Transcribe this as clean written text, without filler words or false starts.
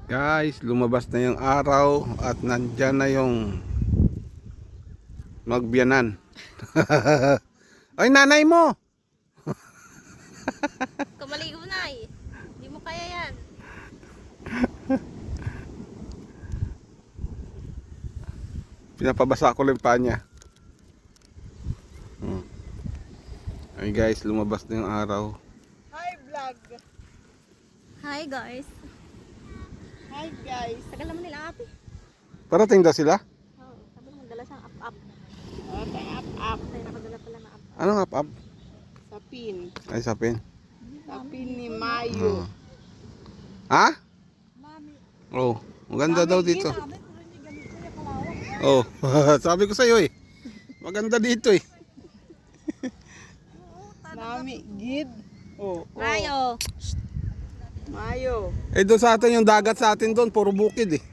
Guys, lumabas na yung araw at nandyan na yung magbiyanan. Ay, nanay mo! Kamaligo na eh. Hindi mo kaya yan. Pinapabasa ko lang pa niya. Ay guys, lumabas na yung araw. Hi vlog! Hi guys. Hi guys! Tagal naman nila ate. Parating daw sila? Oo, sabi mo magdala siyang up-up. Okay, up. Tayo nakadala pala na up-up. Anong up-up? Sa pin. Ay, sapin. Sa pin ni Mayo. Ha? Mami. Oh, maganda daw dito. Sabi, pero hindi ganito yung kalawang. Oh, sabi ko sa'yo eh. Maganda dito eh. Nami, gid. Oh, Mayo. Mayo. Eh doon sa atin yung dagat sa atin doon, puro bukid eh.